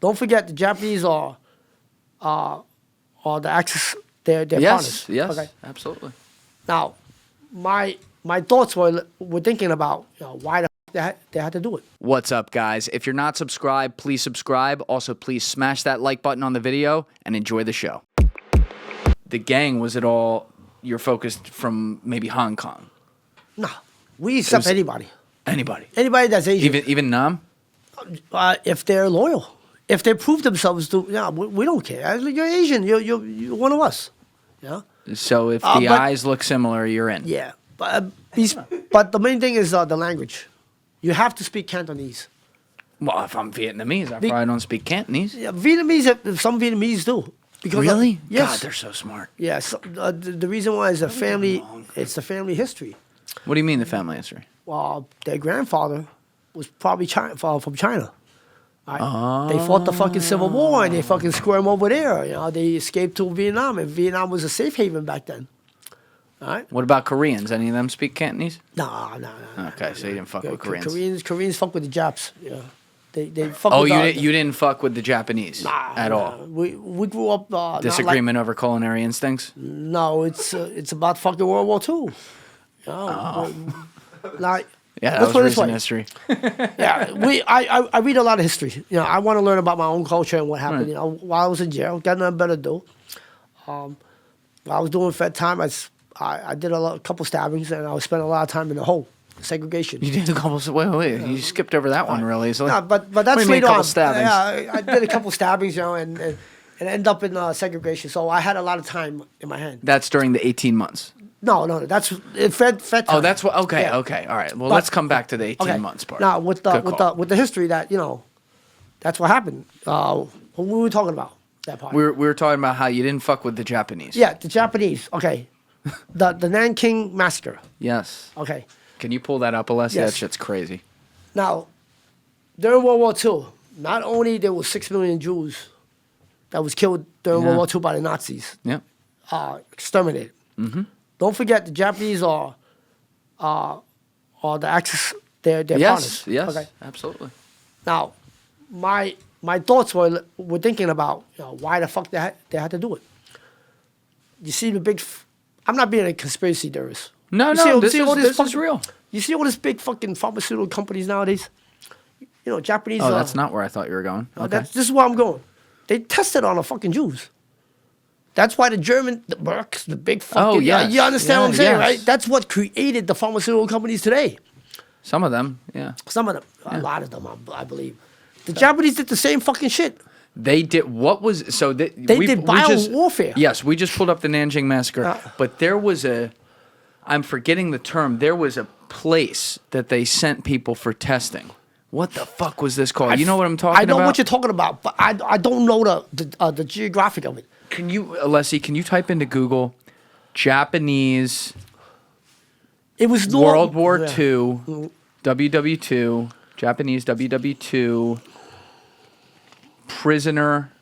Don't forget the Japanese are the Axis. They're Yes, partners. yes, Okay. absolutely. Now, my thoughts were thinking about why the they had to do it. What's up, guys? If you're not subscribed, please subscribe. Also, please smash that like button on the video and enjoy the show. The gang, was it all you're focused from maybe Hong Kong? No, we accept anybody. Anybody That's Asian. Even Nam? If they're loyal, if they prove themselves to, we don't care. You're Asian. You're one of us. Yeah. So if the eyes look similar, you're in. Yeah, but the main thing is the language. You have to speak Cantonese. Well, if I'm Vietnamese, I probably don't speak Cantonese. Yeah, Vietnamese. Some Vietnamese do. Because Really? Yes. God, they're so smart. Yeah. So, the reason why is a family. It's the family history. What do you mean the family history? Well, their grandfather was probably from China. Right? They fought the fucking Civil War and they fucking squirmed over there. They escaped to Vietnam, and Vietnam was a safe haven back then. All right? What about Koreans? Any of them speak Cantonese? Nah. Okay, so you didn't fuck with Koreans. Koreans fuck with the Japs. Yeah, they fuck. Oh, with you didn't fuck with the Japanese at all. We grew up Disagreement over culinary instincts. No, it's about fucking World War II. Like. Yeah, that was recent history. Yeah, I read a lot of history. I want to learn about my own culture and what happened. Right. While I was in jail, got nothing better to do. While I was doing Fed time, I did a couple stabbings, and I spent a lot of time in the hole, segregation. You did a couple. Wait. You skipped over that one really easily. No, but that's later on. Stabbings? Yeah, I did a couple stabbings, and ended up in segregation. So I had a lot of time in my hand. That's during the 18 months. No, that's Fed time. Oh, that's what. Okay, Yeah. okay, all right. Well, let's come back to the 18 months part. Now with the history that that's what happened. What were we talking about? That part. We were talking about how you didn't fuck with the Japanese. Yeah, the Japanese. Okay, the Nanking massacre. Yes. Okay. Can you pull that up, Alessia? Yes. That shit's crazy. Now, during World War II, not only there were 6 million Jews that was killed during World War II by the Nazis. Yep. Exterminated. Mm-hmm. Don't forget the Japanese are the Axis. They're partners. Yes, Okay. absolutely. Now, my thoughts were thinking about why the fuck they had to do it. You see the big. I'm not being a conspiracy theorist. No, this is real. You see all these big fucking pharmaceutical companies nowadays. Japanese. Oh, that's not where I thought you were going. Okay. This is where I'm going. They tested on the fucking Jews. That's why the Merck, the big fucking... Oh, yes. You understand what I'm saying, Yes. right? That's what created the pharmaceutical companies today. Some of them, yeah. Some of them. A lot of them, I believe. The Japanese did the same fucking shit. They did... What was... So They did bio-warfare. Yes, we just pulled up the Nanjing Massacre. But there was a... I'm forgetting the term. There was a place that they sent people for testing. What the fuck was this called? You know what I'm talking about? I know what you're talking about, but I don't know the geographic of it. Can you, Alessi, can you type into Google Japanese It was World War II, WW2, Japanese WW2 prisoner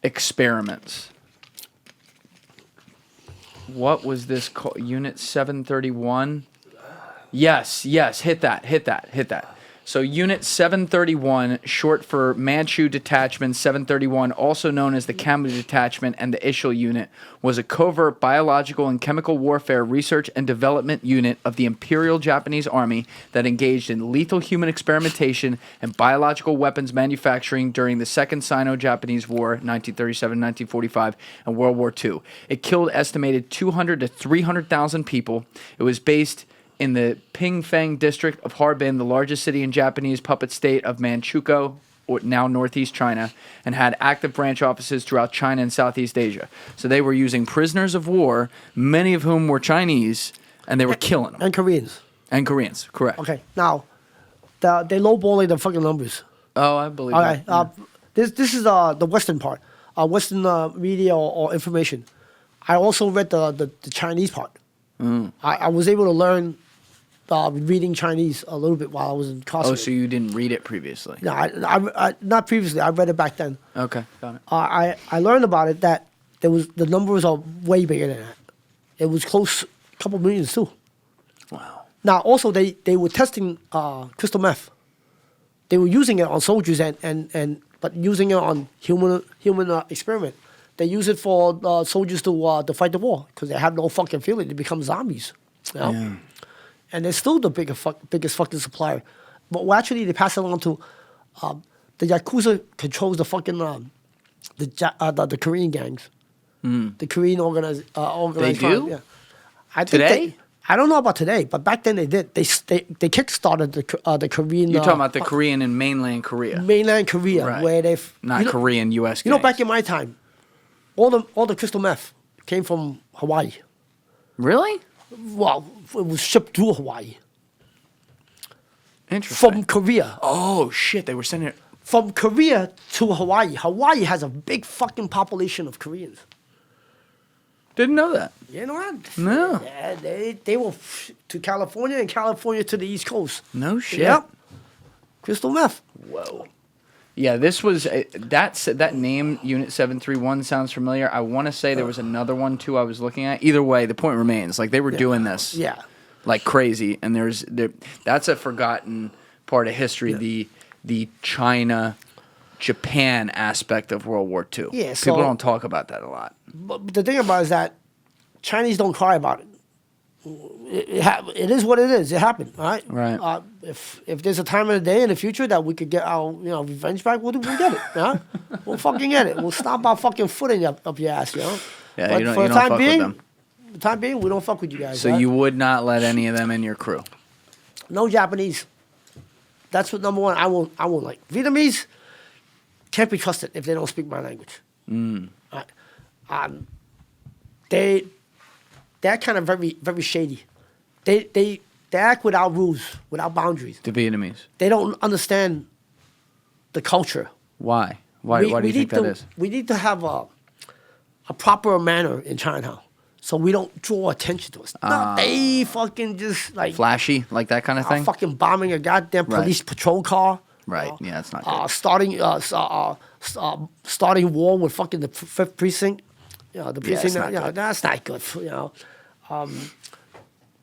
experiments. What was this called? Unit 731? Yes, hit that. So Unit 731, short for Manchu Detachment 731, also known as the Kamu Detachment and the Ishil Unit, was a covert biological and chemical warfare research and development unit of the Imperial Japanese Army that engaged in lethal human experimentation and biological weapons manufacturing during the Second Sino-Japanese War, 1937-1945, and World War II. It killed estimated 200 to 300,000 people. It was based in the Pingfang district of Harbin, the largest city in Japanese puppet state of Manchukuo, or now northeast China, and had active branch offices throughout China and Southeast Asia. So they were using prisoners of war, many of whom were Chinese, and they were killing them. And Koreans. And Koreans, correct. Okay, now, they lowballing the fucking numbers. Oh, I believe that. Yeah. This is the Western part, Western media or information. I also read the Chinese part. I was able to learn reading Chinese a little bit while I was incarcerated. Oh, so you didn't read it previously? No, I not previously. I read it back then. Okay, got it. I learned about it that the numbers are way bigger than that. It was close, a couple millions too. Wow. Now, also they were testing crystal meth. They were using it on soldiers and but using it on human experiment. They use it for soldiers to fight the war because they have no fucking feeling. They become zombies. You know? Yeah. And they're still the biggest fucking supplier. But well, actually, they pass it on to the Yakuza controls the fucking the Korean gangs. The Korean organized They do? crime, yeah. I think Today? I don't know about today, but back then they did. They kickstarted the Korean. You're talking about the Korean in mainland Korea, mainland Korea, Right. where they've not Korean U.S. You know, gangs. back in my time, all the crystal meth came from Hawaii. Really? Well, it was shipped through Hawaii Interesting. from Korea. Oh shit! They were sending it. From Korea to Hawaii. Hawaii has a big fucking population of Koreans. Didn't know that. You know what? No. Yeah, they were to California and California to the East Coast. No shit. Yep. Crystal meth. Whoa. Yeah, this was that name Unit 731 sounds familiar. I want to say there was another one too I was looking at. Either way, the point remains like they were doing this Yeah. like crazy, and that's a forgotten part of history. The China Japan aspect of World War II. Yeah, people so- don't talk about that a lot. But the thing about it is that Chinese don't cry about it. It is what it is. It happened, all right? Right. If there's a time of the day in the future that we could get our revenge back, we'll get it. Huh? We'll fucking get it. We'll stomp our fucking foot in up your ass, you know. Yeah, but you don't, for you the don't time fuck being, with them. the time being, we don't fuck with you guys. So right? you would not let any of them in your crew. No Japanese. That's what number one. I won't like Vietnamese. Can't be trusted if they don't speak my language. They're kind of very very shady. They act without rules, without boundaries. The Vietnamese. They don't understand the culture. Why? Why do you think that is? We need to have a proper manner in Chinatown, so we don't draw attention to us. No, they fucking just like Flashy, like that kind of thing? fucking bombing a goddamn Right. police patrol car. Right. Yeah, it's not good. Starting war with fucking the fifth precinct. The it's precinct. not good. That's not good.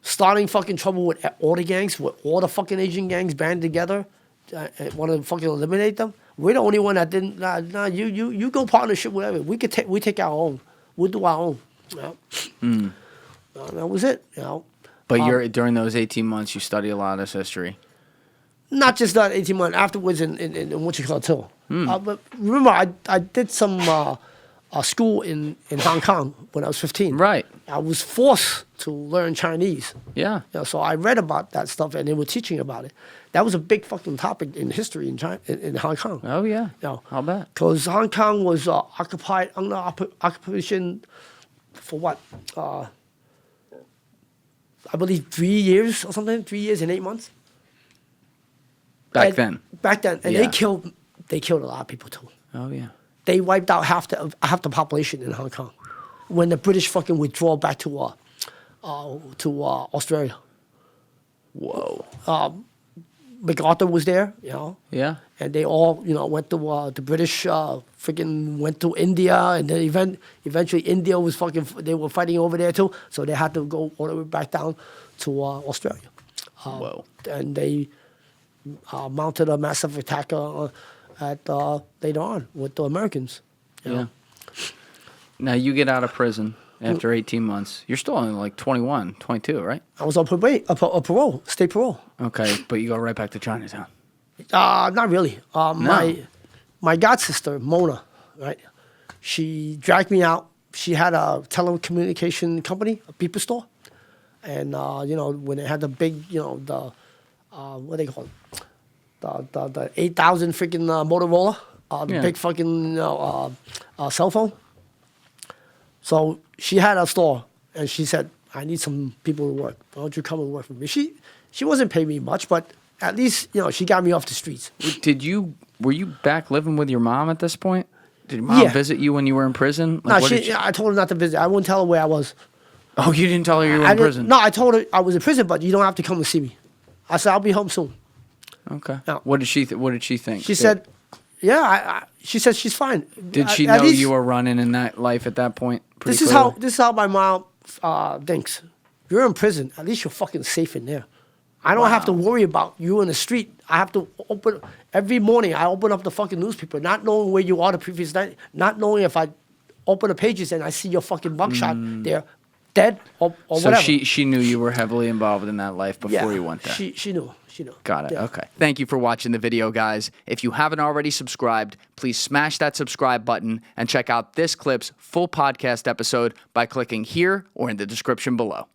Starting fucking trouble with all the gangs, with all the fucking Asian gangs band together, and want to fucking eliminate them. We're the only one that didn't. Nah, you go partnership, whatever. We take our own. We'll do our own. That was it. But during those 18 months, you study a lot of this history. Not just that 18 months afterwards in what you call it too. But remember, I did some school in Hong Kong when I was 15. Right. I was forced to learn Chinese. Yeah. So I read about that stuff and they were teaching about it. That was a big fucking topic in history in China, in Hong Kong. Oh, yeah. I'll bet. Because Hong Kong was occupied under occupation for what? I believe 3 years or something. 3 years and 8 months. Back then. And Yeah. they killed a lot of people too. Oh, yeah. They wiped out half the population in Hong Kong when the British fucking withdraw back to Australia. Whoa. MacArthur was there, Yeah. and they all went to the British freaking went to India, and then eventually India was they were fighting over there too, so they had to go all the way back down to Australia. Whoa. And they mounted a massive attack later on with the Americans. Yeah. Now you get out of prison after 18 months. You're still only like 21, 22, right? I was on parole, state parole. Okay, but you go right back to Chinatown. Not really. My god sister Mona, right? She dragged me out. She had a telecommunication company, a people store, and when they had the big, the what they call it, the 8,000 freaking Motorola, the big fucking cell phone. So she had a store, and she said, "I need some people to work. Why don't you come and work for me?" She wasn't paying me much, but at least she got me off the streets. Were you back living with your mom at this point? Did your mom visit you when you were in prison? No, I told her not to visit. I wouldn't tell her where I was. Oh, you didn't tell her you were in prison? No, I told her I was in prison, but you don't have to come and see me. I said I'll be home soon. Okay. No. What did she think? She said, "Yeah." She said she's fine. Did she At know least- you were running in that life at that point? This is how my mom thinks. You're in prison. At least you're fucking safe in there. I don't have to worry about you in the street I have to open every morning. I open up the fucking newspaper, not knowing where you are the previous night, not knowing if I open the pages and I see your fucking mugshot there, dead or So whatever. she knew you were heavily involved in that life before you went there. She knew. Got it. Yeah. Okay. Thank you for watching the video, guys. If you haven't already subscribed, please smash that subscribe button and check out this clip's full podcast episode by clicking here or in the description below.